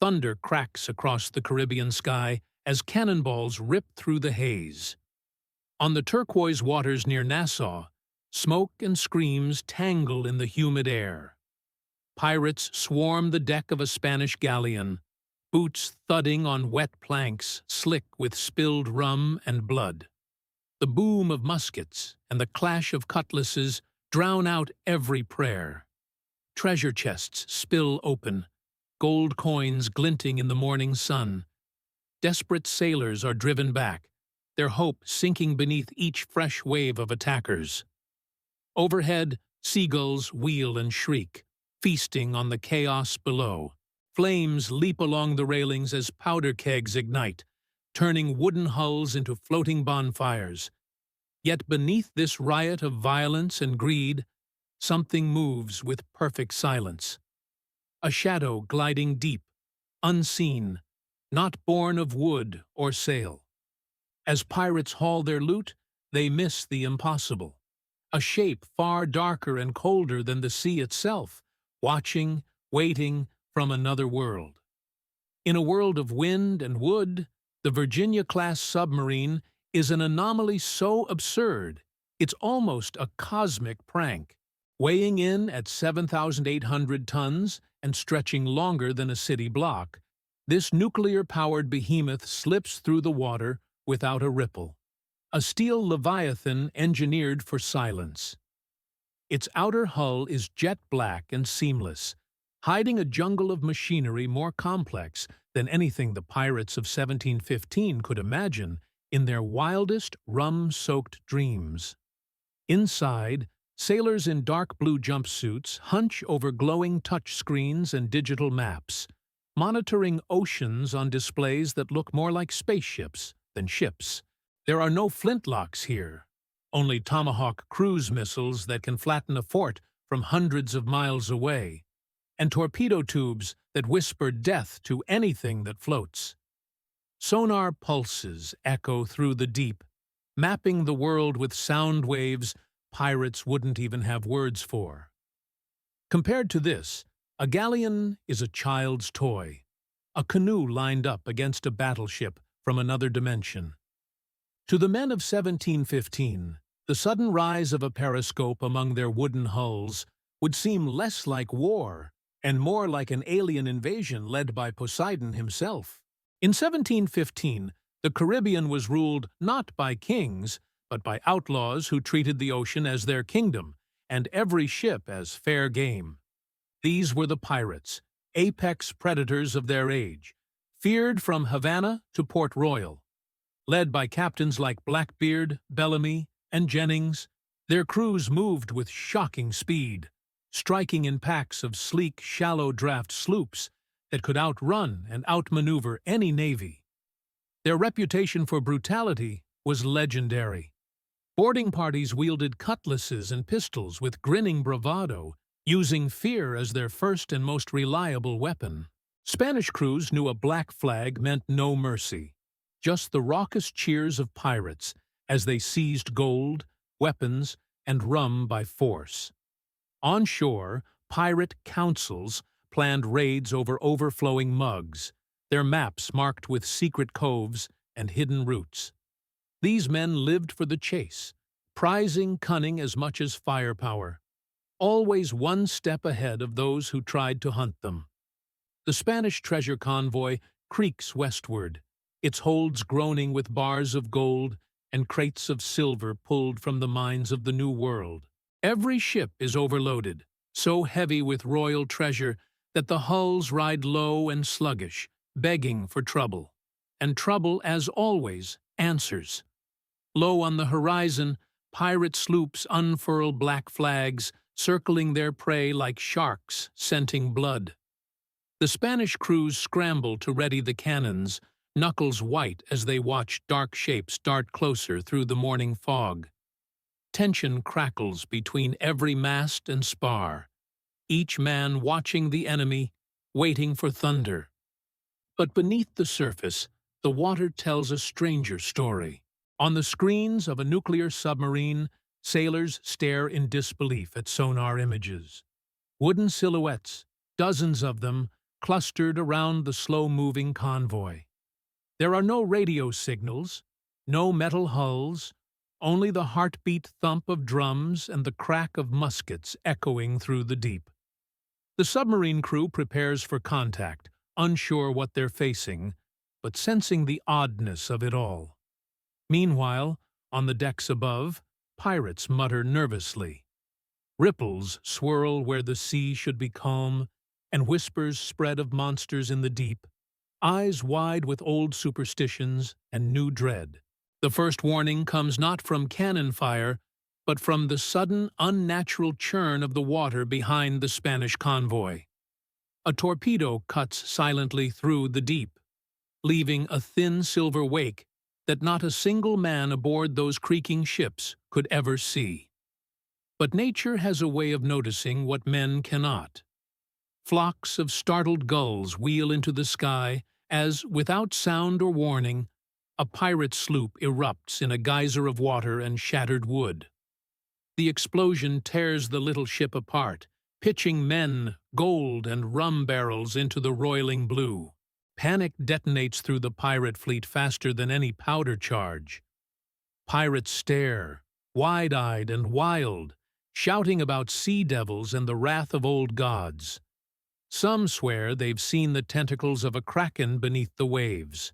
Thunder cracks across the Caribbean sky as cannonballs rip through the haze. On the turquoise waters near Nassau, smoke and screams tangle in the humid air. Pirates swarm the deck of a Spanish galleon, boots thudding on wet planks slick with spilled rum and blood. The boom of muskets and the clash of cutlasses drown out every prayer. Treasure chests spill open, gold coins glinting in the morning sun. Desperate sailors are driven back, their hope sinking beneath each fresh wave of attackers. Overhead, seagulls wheel and shriek, feasting on the chaos below. Flames leap along the railings as powder kegs ignite, turning wooden hulls into floating bonfires. Yet beneath this riot of violence and greed, something moves with perfect silence. A shadow gliding deep, unseen, not born of wood or sail. As pirates haul their loot, they miss the impossible. A shape far darker and colder than the sea itself, watching, waiting from another world. In a world of wind and wood, the Virginia-class submarine is an anomaly so absurd, it's almost a cosmic prank. Weighing in at 7,800 tons and stretching longer than a city block, this nuclear-powered behemoth slips through the water without a ripple. A steel leviathan engineered for silence. Its outer hull is jet black and seamless, hiding a jungle of machinery more complex than anything the pirates of 1715 could imagine in their wildest rum-soaked dreams. Inside, sailors in dark blue jumpsuits hunch over glowing touchscreens and digital maps, monitoring oceans on displays that look more like spaceships than ships. There are no flintlocks here, only Tomahawk cruise missiles that can flatten a fort from hundreds of miles away, and torpedo tubes that whisper death to anything that floats. Sonar pulses echo through the deep, mapping the world with sound waves pirates wouldn't even have words for. Compared to this, a galleon is a child's toy, a canoe lined up against a battleship from another dimension. To the men of 1715, the sudden rise of a periscope among their wooden hulls would seem less like war and more like an alien invasion led by Poseidon himself. In 1715, the Caribbean was ruled not by kings, but by outlaws who treated the ocean as their kingdom and every ship as fair game. These were the pirates, apex predators of their age, feared from Havana to Port Royal. Led by captains like Blackbeard, Bellamy, and Jennings, their crews moved with shocking speed, striking in packs of sleek, shallow-draft sloops that could outrun and outmaneuver any navy. Their reputation for brutality was legendary. Boarding parties wielded cutlasses and pistols with grinning bravado, using fear as their first and most reliable weapon. Spanish crews knew a black flag meant no mercy, just the raucous cheers of pirates as they seized gold, weapons, and rum by force. On shore, pirate councils planned raids over overflowing mugs, their maps marked with secret coves and hidden routes. These men lived for the chase, prizing cunning as much as firepower, always one step ahead of those who tried to hunt them. The Spanish treasure convoy creaks westward, its holds groaning with bars of gold and crates of silver pulled from the mines of the New World. Every ship is overloaded, so heavy with royal treasure that the hulls ride low and sluggish, begging for trouble. And trouble, as always, answers. Low on the horizon, pirate sloops unfurl black flags, circling their prey like sharks scenting blood. The Spanish crews scramble to ready the cannons, knuckles white as they watch dark shapes dart closer through the morning fog. Tension crackles between every mast and spar, each man watching the enemy, waiting for thunder. But beneath the surface, the water tells a stranger story. On the screens of a nuclear submarine, sailors stare in disbelief at sonar images. Wooden silhouettes, dozens of them, clustered around the slow-moving convoy. There are no radio signals, no metal hulls, only the heartbeat thump of drums and the crack of muskets echoing through the deep. The submarine crew prepares for contact, unsure what they're facing, but sensing the oddness of it all. Meanwhile, on the decks above, pirates mutter nervously. Ripples swirl where the sea should be calm, and whispers spread of monsters in the deep, eyes wide with old superstitions and new dread. The first warning comes not from cannon fire, but from the sudden, unnatural churn of the water behind the Spanish convoy. A torpedo cuts silently through the deep, leaving a thin silver wake that not a single man aboard those creaking ships could ever see. But nature has a way of noticing what men cannot. Flocks of startled gulls wheel into the sky as, without sound or warning, a pirate sloop erupts in a geyser of water and shattered wood. The explosion tears the little ship apart, pitching men, gold, and rum barrels into the roiling blue. Panic detonates through the pirate fleet faster than any powder charge. Pirates stare, wide-eyed and wild, shouting about sea devils and the wrath of old gods. Some swear they've seen the tentacles of a kraken beneath the waves.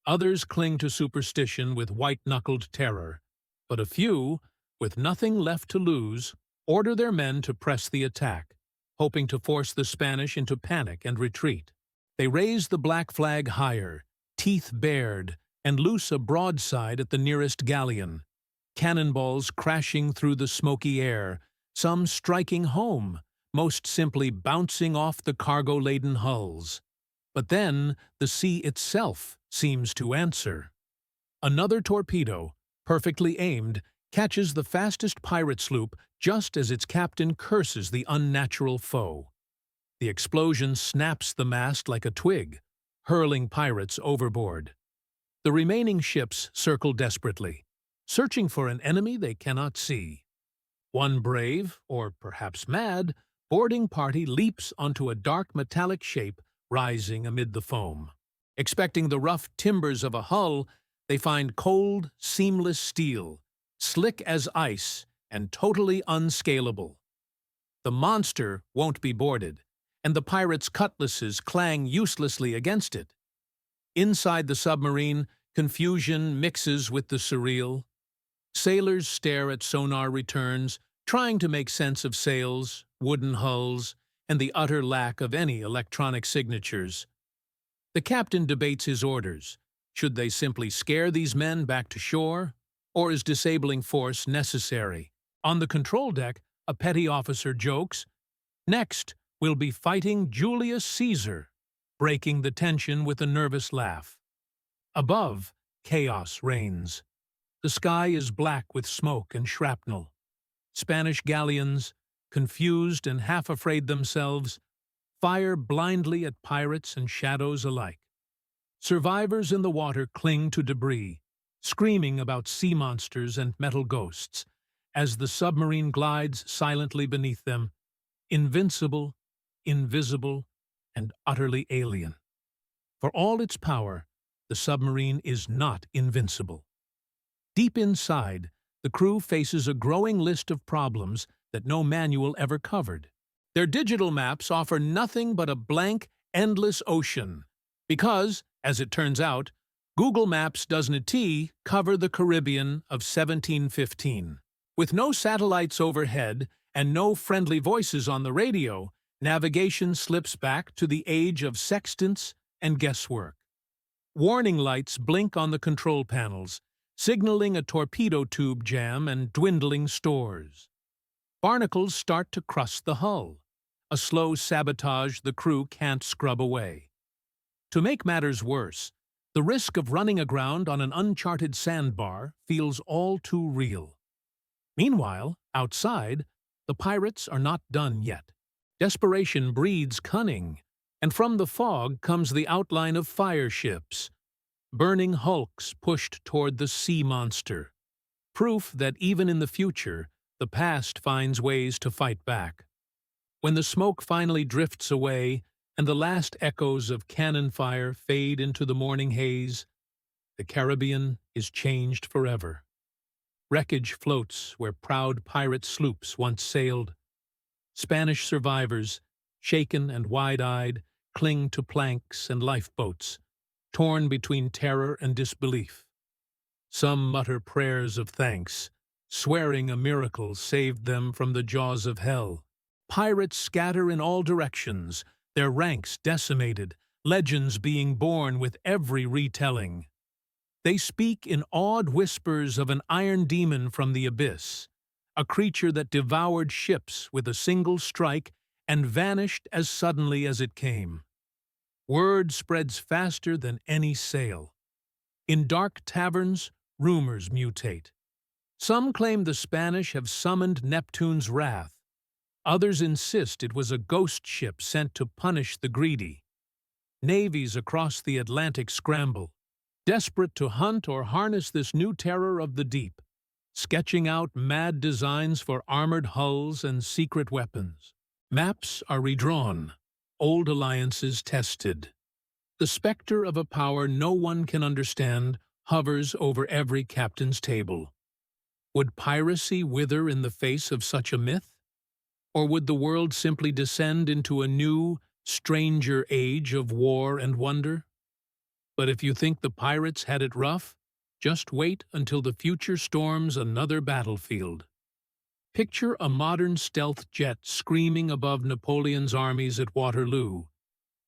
Others cling to superstition with white-knuckled terror, but a few, with nothing left to lose, order their men to press the attack, hoping to force the Spanish into panic and retreat. They raise the black flag higher, teeth bared, and loose a broadside at the nearest galleon, cannonballs crashing through the smoky air, some striking home, most simply bouncing off the cargo-laden hulls. But then the sea itself seems to answer. Another torpedo, perfectly aimed, catches the fastest pirate sloop just as its captain curses the unnatural foe. The explosion snaps the mast like a twig, hurling pirates overboard. The remaining ships circle desperately, searching for an enemy they cannot see. One brave, or perhaps mad, boarding party leaps onto a dark metallic shape rising amid the foam. Expecting the rough timbers of a hull, they find cold, seamless steel, slick as ice and totally unscalable. The monster won't be boarded, and the pirates' cutlasses clang uselessly against it. Inside the submarine, confusion mixes with the surreal. Sailors stare at sonar returns, trying to make sense of sails, wooden hulls, and the utter lack of any electronic signatures. The captain debates his orders. Should they simply scare these men back to shore, or is disabling force necessary? On the control deck, a petty officer jokes, "Next, we'll be fighting Julius Caesar," breaking the tension with a nervous laugh. Above, chaos reigns. The sky is black with smoke and shrapnel. Spanish galleons, confused and half afraid themselves, fire blindly at pirates and shadows alike. Survivors in the water cling to debris, screaming about sea monsters and metal ghosts, as the submarine glides silently beneath them, invincible, invisible, and utterly alien. For all its power, the submarine is not invincible. Deep inside, the crew faces a growing list of problems that no manual ever covered. Their digital maps offer nothing but a blank, endless ocean, because, as it turns out, Google Maps doesn't cover the Caribbean of 1715. With no satellites overhead and no friendly voices on the radio, navigation slips back to the age of sextants and guesswork. Warning lights blink on the control panels, signaling a torpedo tube jam and dwindling stores. Barnacles start to crust the hull, a slow sabotage the crew can't scrub away. To make matters worse, the risk of running aground on an uncharted sandbar feels all too real. Meanwhile, outside, the pirates are not done yet. Desperation breeds cunning, and from the fog comes the outline of fire ships, burning hulks pushed toward the sea monster. Proof that even in the future, the past finds ways to fight back. When the smoke finally drifts away and the last echoes of cannon fire fade into the morning haze, the Caribbean is changed forever. Wreckage floats where proud pirate sloops once sailed. Spanish survivors, shaken and wide-eyed, cling to planks and lifeboats, torn between terror and disbelief. Some mutter prayers of thanks, swearing a miracle saved them from the jaws of hell. Pirates scatter in all directions, their ranks decimated, legends being born with every retelling. They speak in awed whispers of an iron demon from the abyss, a creature that devoured ships with a single strike and vanished as suddenly as it came. Word spreads faster than any sail. In dark taverns, rumors mutate. Some claim the Spanish have summoned Neptune's wrath. Others insist it was a ghost ship sent to punish the greedy. Navies across the Atlantic scramble, desperate to hunt or harness this new terror of the deep, sketching out mad designs for armored hulls and secret weapons. Maps are redrawn, old alliances tested. The specter of a power no one can understand hovers over every captain's table. Would piracy wither in the face of such a myth? Or would the world simply descend into a new, stranger age of war and wonder? But if you think the pirates had it rough, just wait until the future storms another battlefield. Picture a modern stealth jet screaming above Napoleon's armies at Waterloo,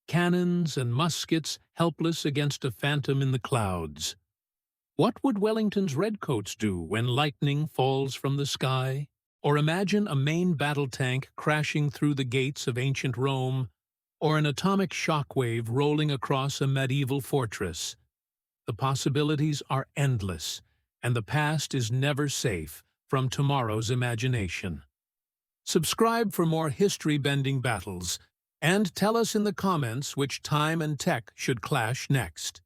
cannons and muskets helpless against a phantom in the clouds. What would Wellington's redcoats do when lightning falls from the sky? Or imagine a main battle tank crashing through the gates of ancient Rome, or an atomic shockwave rolling across a medieval fortress. The possibilities are endless, and the past is never safe from tomorrow's imagination. Subscribe for more history-bending battles, and tell us in the comments which time and tech should clash next.